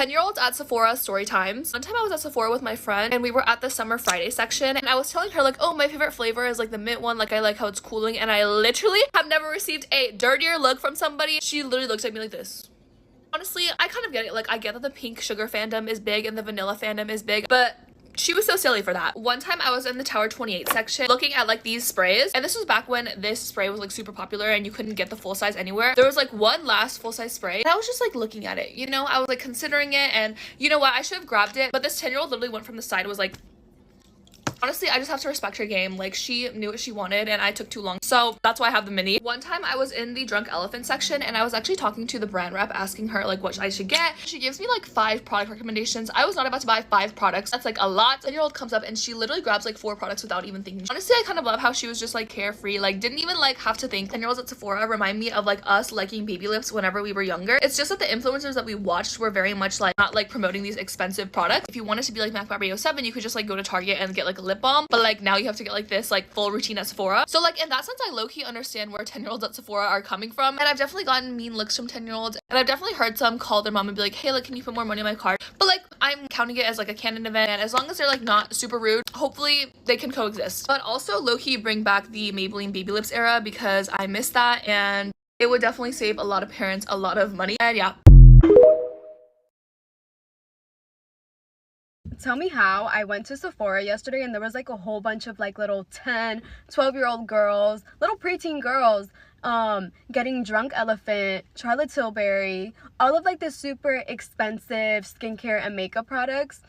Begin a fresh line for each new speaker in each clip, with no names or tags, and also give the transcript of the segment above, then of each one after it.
10-year-olds at Sephora story times. One time I was at Sephora with my friend and we were at the Summer Friday section and I was telling her like, oh, my favorite flavor is like the mint one, like I like how it's cooling, and I literally have never received a dirtier look from somebody. She literally looks at me like this. Honestly, I kind of get it. Like, I get that the pink sugar fandom is big and the vanilla fandom is big, but she was so silly for that. One time I was in the Tower 28 section looking at like these sprays, and this was back when this spray was like super popular and you couldn't get the full size anywhere. There was like one last full size spray and I was just like looking at it, you know, I was like considering it, and you know what, I should have grabbed it, but this 10-year-old literally went from the side and was like, honestly, I just have to respect her game. Like, she knew what she wanted and I took too long. So that's why I have the mini. One time I was in the Drunk Elephant section and I was actually talking to the brand rep asking her like what I should get. She gives me like 5 product recommendations. I was not about to buy 5 products. That's like a lot. 10-year-old comes up and she literally grabs like 4 products without even thinking. Honestly, I kind of love how she was just like carefree, like didn't even like have to think. 10-year-olds at Sephora remind me of like us liking baby lips whenever we were younger. It's just that the influencers that we watched were very much like not like promoting these expensive products. If you wanted to be like Mac Barbie 07, you could just like go to Target and get like a lip balm, but like now you have to get like this like full routine at Sephora. So like in that sense, I low-key understand where 10-year-olds at Sephora are coming from, and I've definitely gotten mean looks from 10-year-olds, and I've definitely heard some call their mom and be like, hey, like, can you put more money on my card? But like, I'm counting it as like a canon event, and as long as they're like not super rude, hopefully they can coexist. But also low-key bring back the Maybelline baby lips era, because I miss that and it would definitely save a lot of parents a lot of money. And yeah.
Tell me how I went to Sephora yesterday and there was like a whole bunch of like little 10-12-year-old girls, little preteen girls, getting Drunk Elephant, Charlotte Tilbury, all of like the super expensive skincare and makeup products.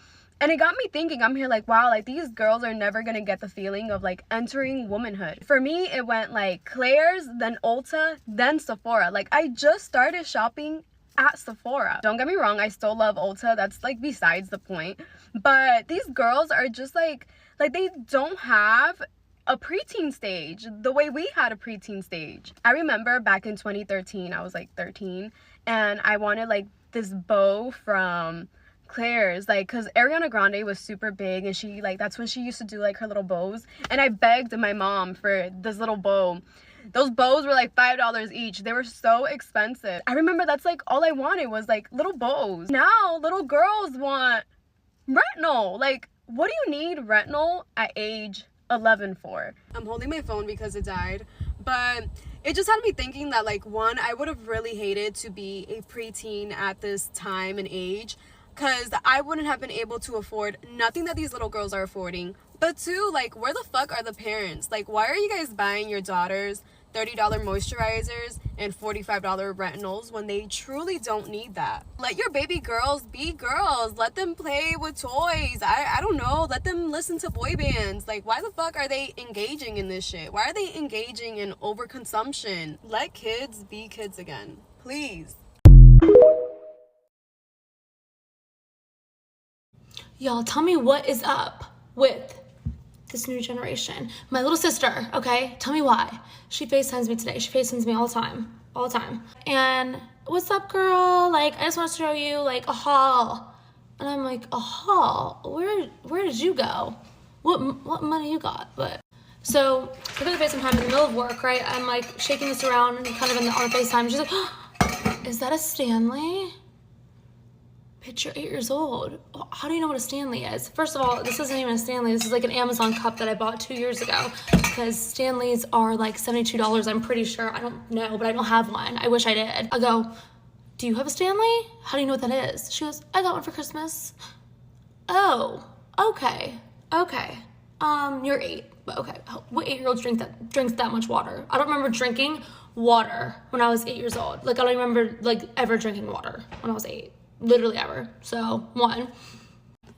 And it got me thinking. I'm here like, wow, like these girls are never gonna get the feeling of like entering womanhood. For me, it went like Claire's, then Ulta, then Sephora. Like, I just started shopping at Sephora. Don't get me wrong, I still love Ulta. That's like besides the point. But these girls are just like they don't have a preteen stage the way we had a preteen stage. I remember back in 2013, I was like 13, and I wanted like this bow from Claire's, like, because Ariana Grande was super big and she like, that's when she used to do like her little bows, and I begged my mom for this little bow. Those bows were like $5 each. They were so expensive. I remember that's like all I wanted was like little bows. Now little girls want retinol. Like, what do you need retinol at age 11 for? I'm holding my phone because it died, but it just had me thinking that like, one, I would have really hated to be a preteen at this time and age, because I wouldn't have been able to afford nothing that these little girls are affording. But two, like, where the fuck are the parents? Like, why are you guys buying your daughters $30 moisturizers and $45 retinols when they truly don't need that? Let your baby girls be girls. Let them play with toys. I don't know. Let them listen to boy bands. Like, why the fuck are they engaging in this shit? Why are they engaging in overconsumption? Let kids be kids again, please.
Y'all, tell me what is up with this new generation. My little sister, okay? Tell me why. She FaceTimes me today. She FaceTimes me all the time. And, what's up, girl? Like, I just want to show you, like, a haul. And I'm like, a haul? Where did you go? What money you got? But, so, we're going to FaceTime time in the middle of work, right? I'm, like, shaking this around and kind of on FaceTime. She's like, oh, is that a Stanley? Bitch, you're 8 years old. How do you know what a Stanley is? First of all, this isn't even a Stanley. This is like an Amazon cup that I bought 2 years ago, because Stanleys are like $72, I'm pretty sure. I don't know, but I don't have one. I wish I did. I go, do you have a Stanley? How do you know what that is? She goes, I got one for Christmas. Oh, okay. You're 8, but okay. What 8-year-old drinks that much water? I don't remember drinking water when I was 8 years old. Like, I don't remember like ever drinking water when I was 8. Literally ever. So, 1.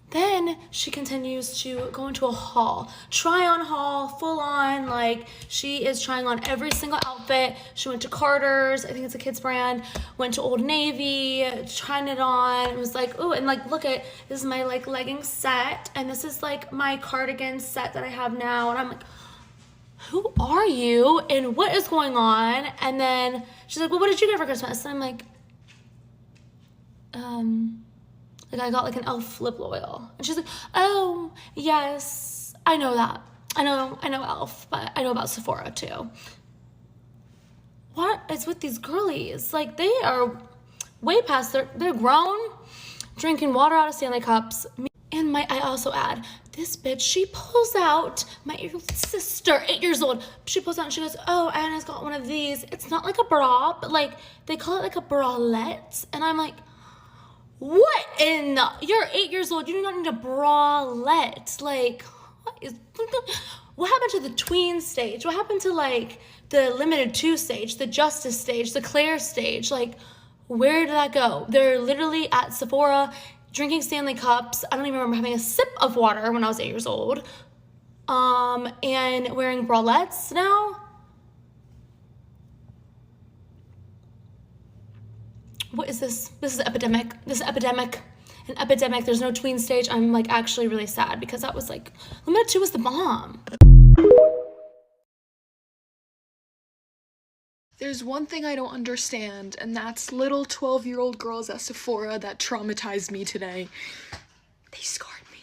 Then she continues to go into a haul. Try on haul, full on. Like, she is trying on every single outfit. She went to Carter's, I think it's a kid's brand, went to Old Navy, trying it on. It was like, ooh, and like, look at, this is my like legging set, and this is like my cardigan set that I have now. And I'm like, who are you? And what is going on? And then she's like, well, what did you get for Christmas? And I'm like, I got like an e.l.f. lip oil. And she's like, oh, yes, I know that. I know e.l.f., but I know about Sephora too. What is with these girlies? Like, they are way past they're grown. drinking water out of Stanley cups. And I also add, this bitch, she pulls out, my sister, 8 years old, she pulls out and she goes, oh, Anna's got one of these. It's not like a bra, but like, they call it like a bralette. And I'm like, what in the, you're 8 years old, you do not need a bralette. Like, what happened to the tween stage? What happened to like the limited 2 stage, the justice stage, the Claire stage? Like, where did that go? They're literally at Sephora drinking Stanley cups. I don't even remember having a sip of water when I was 8 years old. And wearing bralettes now. What is this? This is epidemic. This is epidemic. An epidemic. There's no tween stage. I'm like actually really sad because that was like, limited 2 was the bomb.
There's one thing I don't understand, and that's little 12-year-old girls at Sephora that traumatized me today. They scarred me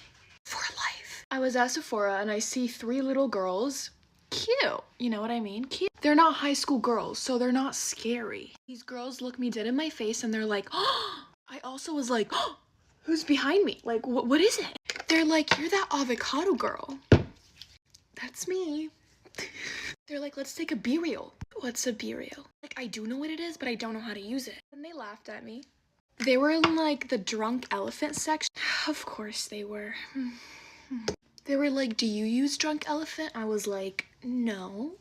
for life. I was at Sephora and I see 3 little girls. Cute. You know what I mean? Cute. They're not high school girls, so they're not scary. These girls look me dead in my face and they're like, oh! I also was like, oh, who's behind me? Like, what is it? They're like, you're that avocado girl. That's me. They're like, let's take a B-reel. What's a B-reel? Like, I do know what it is, but I don't know how to use it. And they laughed at me. They were in like the drunk elephant section. Of course they were. They were like, do you use drunk elephant? I was like, no.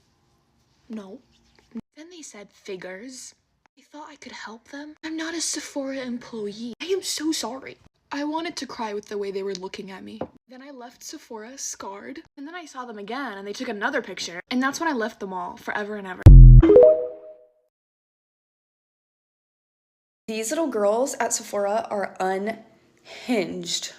Then they said figures. I thought I could help them. I'm not a Sephora employee. I am so sorry. I wanted to cry with the way they were looking at me. Then I left Sephora scarred. And then I saw them again and they took another picture. And that's when I left the mall forever and ever.
These little girls at Sephora are unhinged.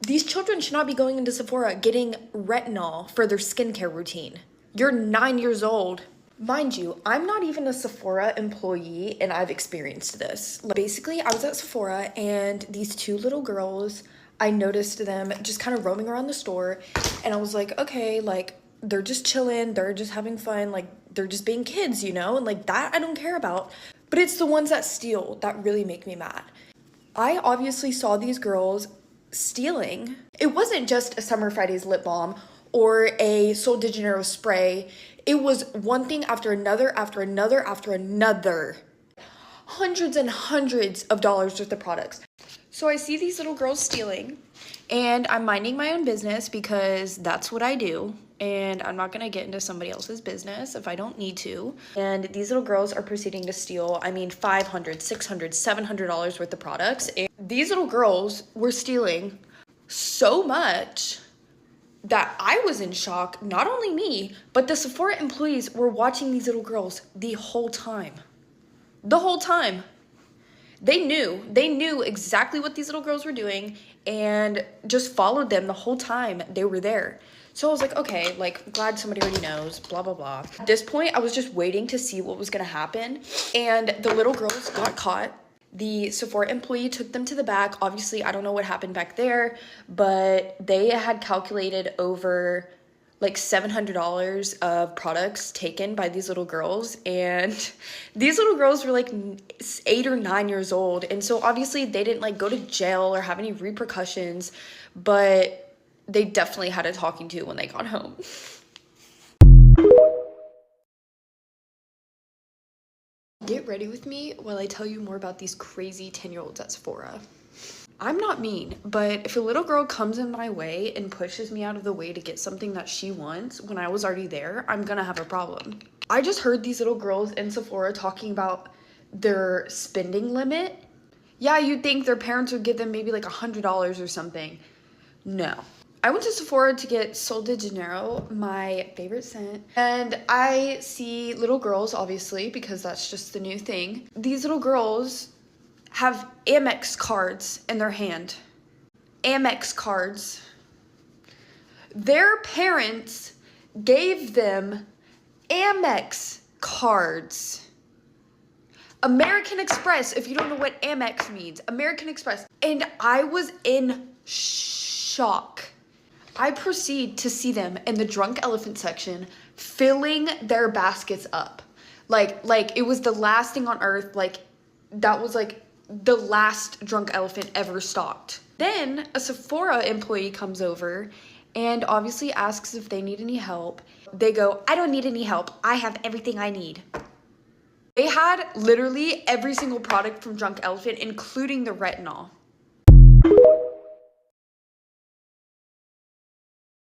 These children should not be going into Sephora getting retinol for their skincare routine. You're 9 years old. Mind you, I'm not even a Sephora employee and I've experienced this. Basically, I was at Sephora and these 2 little girls, I noticed them just kind of roaming around the store and I was like, okay, like they're just chilling, they're just having fun, like they're just being kids, you know, and like that I don't care about. But it's the ones that steal that really make me mad. I obviously saw these girls stealing. It wasn't just a Summer Fridays lip balm or a Sol de Janeiro spray. It was one thing after another, after another, after another. Hundreds and hundreds of dollars worth of products. So I see these little girls stealing and I'm minding my own business because that's what I do. And I'm not gonna get into somebody else's business if I don't need to. And these little girls are proceeding to steal, I mean, $500, $600, $700 worth of products. And these little girls were stealing so much that I was in shock. Not only me, but the Sephora employees were watching these little girls the whole time. The whole time. They knew exactly what these little girls were doing and just followed them the whole time they were there. So I was like, okay, like, glad somebody already knows, blah, blah, blah. At this point, I was just waiting to see what was gonna happen. And the little girls got caught. The Sephora employee took them to the back. Obviously, I don't know what happened back there, but they had calculated over like $700 of products taken by these little girls. And these little girls were like 8 or 9 years old. And so obviously they didn't like go to jail or have any repercussions, but they definitely had a talking to when they got home. Get ready with me while I tell you more about these crazy 10-year-olds at Sephora. I'm not mean, but if a little girl comes in my way and pushes me out of the way to get something that she wants when I was already there, I'm gonna have a problem. I just heard these little girls in Sephora talking about their spending limit. Yeah, you'd think their parents would give them maybe like $100 or something. No. I went to Sephora to get Sol de Janeiro, my favorite scent, and I see little girls, obviously, because that's just the new thing. These little girls have Amex cards in their hand. Amex cards. Their parents gave them Amex cards. American Express, if you don't know what Amex means. American Express. And I was in shock. I proceed to see them in the drunk elephant section filling their baskets up. Like it was the last thing on earth. Like, that was like the last Drunk Elephant ever stocked. Then a Sephora employee comes over and obviously asks if they need any help. They go, I don't need any help. I have everything I need. They had literally every single product from Drunk Elephant, including the retinol.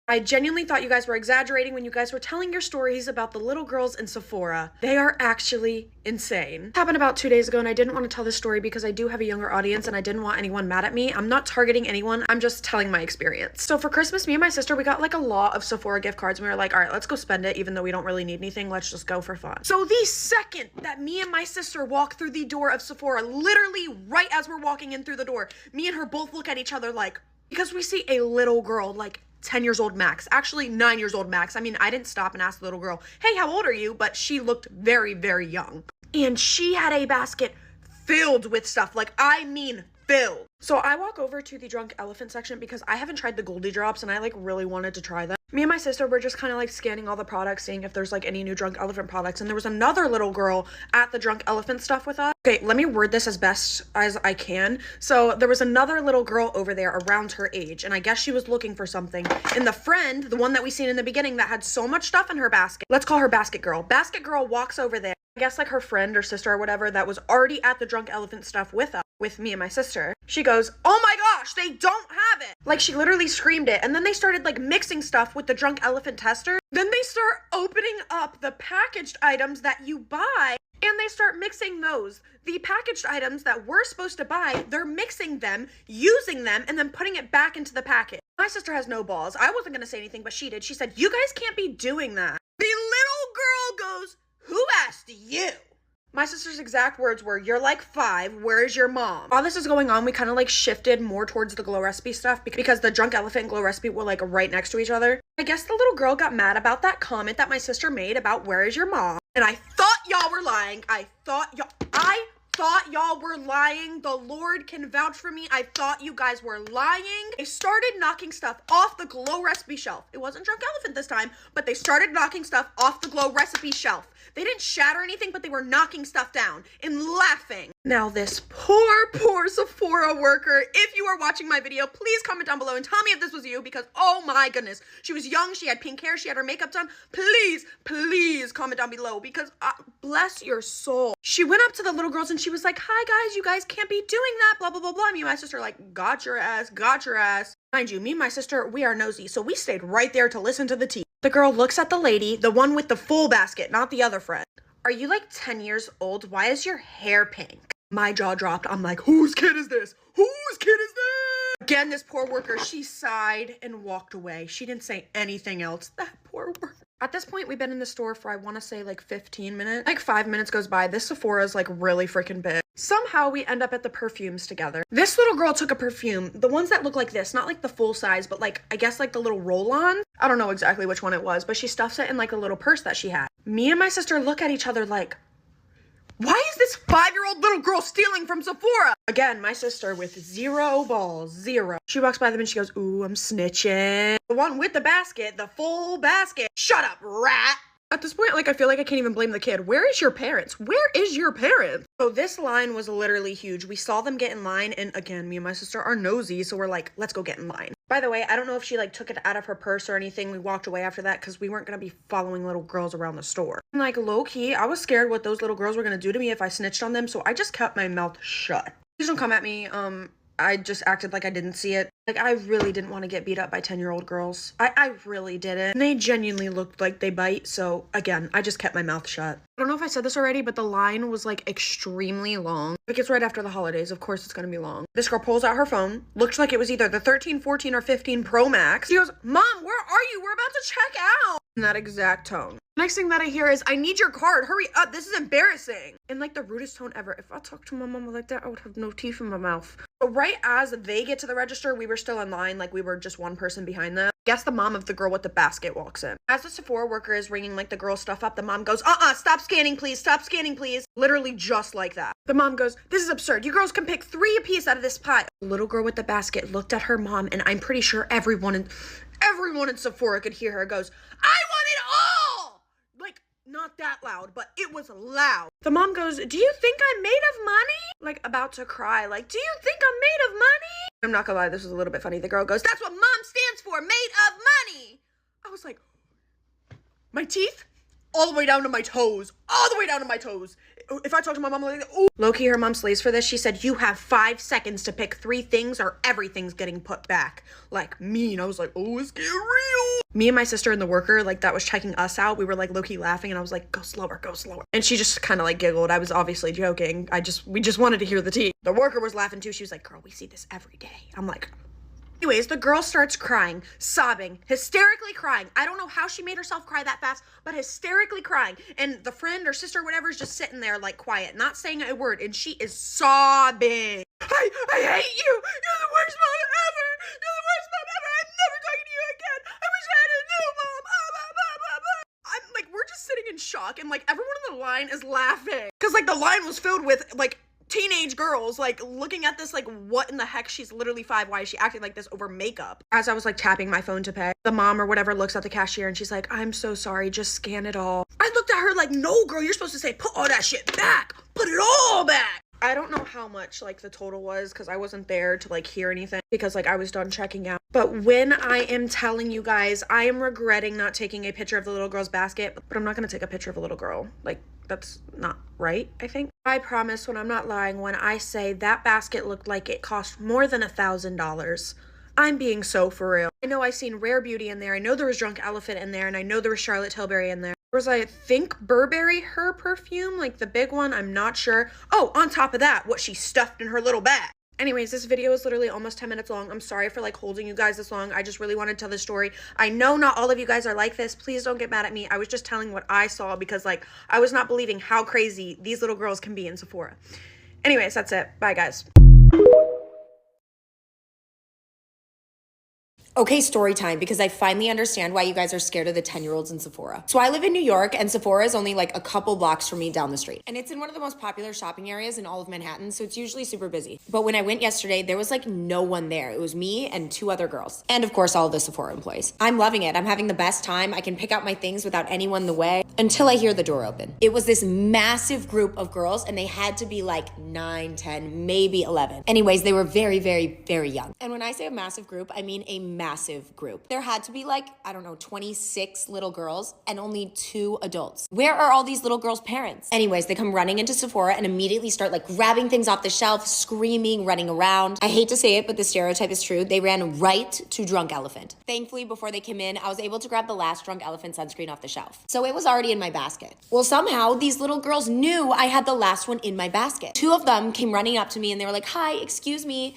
I genuinely thought you guys were exaggerating when you guys were telling your stories about the little girls in Sephora. They are actually insane. It happened about 2 days ago and I didn't want to tell this story because I do have a younger audience and I didn't want anyone mad at me. I'm not targeting anyone. I'm just telling my experience. So for Christmas, me and my sister, we got like a lot of Sephora gift cards and we were like, all right, let's go spend it even though we don't really need anything. Let's just go for fun. So the second that me and my sister walk through the door of Sephora, literally right as we're walking in through the door, me and her both look at each other like, because we see a little girl like 10 years old max, actually 9 years old max. I mean, I didn't stop and ask the little girl, hey, how old are you? But she looked very, very young. And she had a basket filled with stuff, like I mean filled. So I walk over to the Drunk Elephant section because I haven't tried the Goldie Drops and I like really wanted to try them. Me and my sister were just kind of like scanning all the products, seeing if there's like any new Drunk Elephant products. And there was another little girl at the Drunk Elephant stuff with us. Okay, let me word this as best as I can. So there was another little girl over there around her age, and I guess she was looking for something. And the friend, the one that we seen in the beginning that had so much stuff in her basket, let's call her Basket Girl. Basket Girl walks over there. I guess like her friend or sister or whatever that was already at the Drunk Elephant stuff with us, with me and my sister. She goes, oh my gosh, they don't have it. Like she literally screamed it. And then they started like mixing stuff with the Drunk Elephant tester. Then they start opening up the packaged items that you buy and they start mixing those. The packaged items that we're supposed to buy, they're mixing them, using them, and then putting it back into the packet. My sister has no balls. I wasn't gonna say anything, but she did. She said, you guys can't be doing that. The little girl goes, who asked you? My sister's exact words were, you're like 5, where is your mom? While this is going on, we kind of like shifted more towards the Glow Recipe stuff because the Drunk Elephant and Glow Recipe were like right next to each other. I guess the little girl got mad about that comment that my sister made about where is your mom? And I thought y'all were lying. I thought y'all were lying. The Lord can vouch for me. I thought you guys were lying. They started knocking stuff off the Glow Recipe shelf. It wasn't Drunk Elephant this time, but they started knocking stuff off the Glow Recipe shelf. They didn't shatter anything, but they were knocking stuff down and laughing. Now this poor Sephora worker, if you are watching my video, please comment down below and tell me if this was you because oh my goodness, she was young, she had pink hair, she had her makeup done. Please comment down below because bless your soul. She went up to the little girls and she was like, hi guys, you guys can't be doing that, blah, blah, blah, blah. Me and my sister like, got your ass. Mind you, me and my sister, we are nosy, so we stayed right there to listen to the tea. The girl looks at the lady, the one with the full basket, not the other friend. Are you like 10 years old? Why is your hair pink? My jaw dropped. I'm like, whose kid is this? Whose kid is this? Again, this poor worker, she sighed and walked away. She didn't say anything else. That poor worker. At this point, we've been in the store for, I want to say, like 15 minutes. Like 5 minutes goes by. This Sephora is like really freaking big. Somehow we end up at the perfumes together. This little girl took a perfume, the ones that look like this, not like the full size, but like, I guess like the little roll-on. I don't know exactly which one it was, but she stuffs it in like a little purse that she had. Me and my sister look at each other like, why is this 5-year-old little girl stealing from Sephora? Again, my sister with 0 balls, 0. She walks by them and she goes, ooh, I'm snitching. The one with the basket, the full basket. Shut up, rat. At this point, like, I feel like I can't even blame the kid. Where is your parents? Where is your parents? So this line was literally huge. We saw them get in line, and again, me and my sister are nosy, so we're like, let's go get in line. By the way, I don't know if she, like, took it out of her purse or anything. We walked away after that because we weren't going to be following little girls around the store. And, like, low-key, I was scared what those little girls were going to do to me if I snitched on them, so I just kept my mouth shut. Please don't come at me. I just acted like I didn't see it. Like, I really didn't want to get beat up by 10-year-old girls. I really didn't. And they genuinely looked like they bite, so again, I just kept my mouth shut. I don't know if I said this already, but the line was like extremely long. Like, it's right after the holidays. Of course it's gonna be long. This girl pulls out her phone. Looked like it was either the 13, 14, or 15 Pro Max. She goes, Mom, where are you? We're about to check out. In that exact tone. Next thing that I hear is, I need your card. Hurry up. This is embarrassing. In like the rudest tone ever. If I talked to my mama like that, I would have no teeth in my mouth. But right as they get to the register, we were still in line. Like, we were just one person behind them. Guess the mom of the girl with the basket walks in. As the Sephora worker is ringing like the girl stuff up, the mom goes, stop scanning, please. Stop scanning, please. Literally just like that. The mom goes, this is absurd. You girls can pick 3 apiece out of this pile. The little girl with the basket looked at her mom, and I'm pretty sure everyone in Sephora could hear her goes, I want it all! Like, Not that loud, but it was loud. The mom goes, do you think I'm made of money? Like, about to cry. Like, do you think I'm made of money? I'm not gonna lie, this was a little bit funny. The girl goes, that's what mom stands for, made of money. I was like, my teeth? All the way down to my toes. All the way down to my toes. If I talk to my mom, I'm like, ooh. Low-key, her mom slays for this. She said, you have 5 seconds to pick 3 things or everything's getting put back. Like, mean. I was like, oh, it's getting real. Me and my sister and the worker, like, that was checking us out, we were, like, low-key laughing, and I was like, go slower, go slower. And she just kind of, like, giggled. I was obviously joking. We just wanted to hear the tea. The worker was laughing, too. She was like, girl, we see this every day. I'm like... Anyways, the girl starts crying, sobbing, hysterically crying. I don't know how she made herself cry that fast, but hysterically crying. And the friend or sister or whatever is just sitting there like quiet, not saying a word, and she is sobbing. I hate you. You're the worst mom ever. You're the worst mom ever. I'm never talking to you again. I wish I had a new mom. I'm like, we're just sitting in shock, and like everyone on the line is laughing. Cause like the line was filled with like teenage girls like looking at this like, what in the heck? She's literally 5. Why is she acting like this over makeup? As I was like tapping my phone to pay, the mom or whatever looks at the cashier and she's like, I'm so sorry, just scan it all. I looked at her like, no girl, you're supposed to say put all that shit back, put it all back. I don't know how much like the total was because I wasn't there to like hear anything because like I was done checking out. But when I am telling you guys, I am regretting not taking a picture of the little girl's basket, but I'm not gonna take a picture of a little girl. Like, that's not right, I think. I promise when I'm not lying when I say that basket looked like it cost more than $1,000. I'm being so for real. I know I seen Rare Beauty in there. I know there was Drunk Elephant in there, and I know there was Charlotte Tilbury in there. There was, I think, Burberry her perfume, like the big one. I'm not sure. Oh, on top of that, what she stuffed in her little bag. Anyways, this video is literally almost 10 minutes long. I'm sorry for like holding you guys this long. I just really wanted to tell this story. I know not all of you guys are like this. Please don't get mad at me. I was just telling what I saw because like I was not believing how crazy these little girls can be in Sephora. Anyways, that's it. Bye, guys.
Okay, story time, because I finally understand why you guys are scared of the 10-year-olds in Sephora. So I live in New York, and Sephora is only like a couple blocks from me down the street. And it's in one of the most popular shopping areas in all of Manhattan, so it's usually super busy. But when I went yesterday, there was like no one there. It was me and 2 other girls. And of course, all of the Sephora employees. I'm loving it. I'm having the best time. I can pick out my things without anyone in the way until I hear the door open. It was this massive group of girls, and they had to be like 9, 10, maybe 11. Anyways, they were very, very, very young. And when I say a massive group, I mean a massive group. There had to be like, I don't know, 26 little girls and only 2 adults. Where are all these little girls' parents? Anyways, they come running into Sephora and immediately start like grabbing things off the shelf, screaming, running around. I hate to say it, but the stereotype is true. They ran right to Drunk Elephant. Thankfully, before they came in, I was able to grab the last Drunk Elephant sunscreen off the shelf. So it was already in my basket. Well, somehow these little girls knew I had the last one in my basket. 2 of them came running up to me and they were like, hi, excuse me,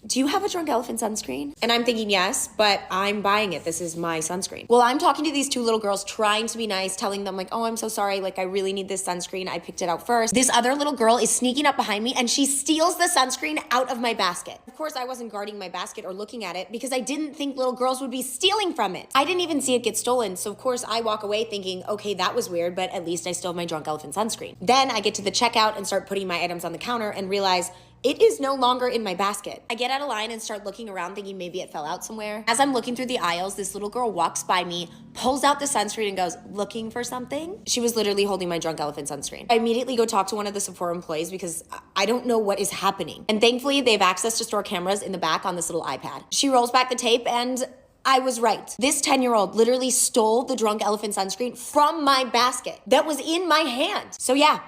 do you have a Drunk Elephant sunscreen? And I'm thinking, yes, but I'm buying it. This is my sunscreen. Well, I'm talking to these 2 little girls, trying to be nice, telling them like, oh, I'm so sorry. Like, I really need this sunscreen. I picked it out first. This other little girl is sneaking up behind me and she steals the sunscreen out of my basket. Of course, I wasn't guarding my basket or looking at it because I didn't think little girls would be stealing from it. I didn't even see it get stolen. So of course I walk away thinking, okay, that was weird, but at least I still have my Drunk Elephant sunscreen. Then I get to the checkout and start putting my items on the counter and realize it is no longer in my basket. I get out of line and start looking around thinking maybe it fell out somewhere. As I'm looking through the aisles, this little girl walks by me, pulls out the sunscreen and goes, looking for something? She was literally holding my Drunk Elephant sunscreen. I immediately go talk to one of the Sephora employees because I don't know what is happening. And thankfully they have access to store cameras in the back on this little iPad. She rolls back the tape and I was right. This 10-year-old literally stole the Drunk Elephant sunscreen from my basket that was in my hand. So yeah.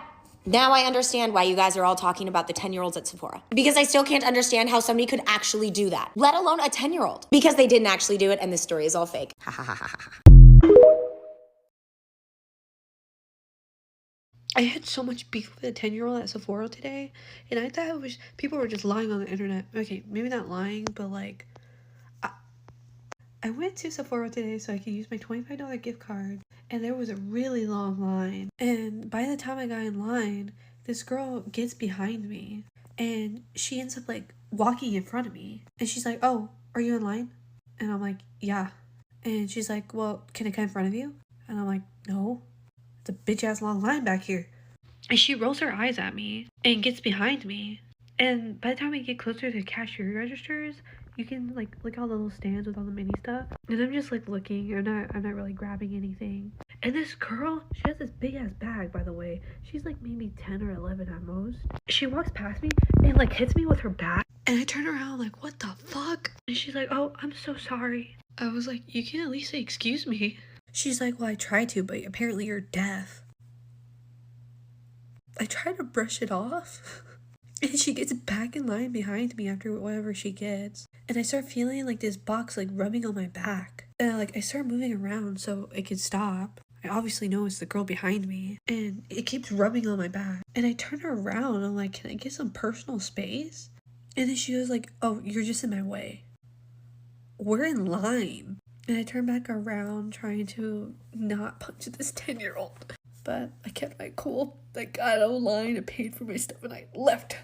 Now I understand why you guys are all talking about the 10-year-olds at Sephora. Because I still can't understand how somebody could actually do that, let alone a 10-year-old. Because they didn't actually do it and this story is all fake. Ha ha ha ha ha.
I had so much beef with a 10-year-old at Sephora today, and I thought it was people were just lying on the internet. Okay, maybe not lying, but like, I went to Sephora today so I could use my $25 gift card, and there was a really long line. And by the time I got in line, this girl gets behind me, and she ends up like walking in front of me, and she's like, "Oh, are you in line?" And I'm like, "Yeah." And she's like, "Well, can I come in front of you?" And I'm like, "No. It's a bitch-ass long line back here." And she rolls her eyes at me and gets behind me. And by the time we get closer to the cashier registers, you can like look at all the little stands with all the mini stuff. And I'm just like looking. I'm not really grabbing anything. And this girl, she has this big ass bag, by the way. She's like maybe 10 or 11 at most. She walks past me and like hits me with her back. And I turn around like, what the fuck? And she's like, oh, I'm so sorry. I was like, you can at least say excuse me. She's like, well, I tried to, but apparently you're deaf. I try to brush it off. And she gets back in line behind me after whatever she gets. And I start feeling like this box like rubbing on my back. And I start moving around so it can stop. I obviously know it's the girl behind me. And it keeps rubbing on my back. And I turn her around. I'm like, can I get some personal space? And then she goes like, oh, you're just in my way. We're in line. And I turn back around trying to not punch this 10-year-old. But I kept my cool. I got out of line and paid for my stuff and I left.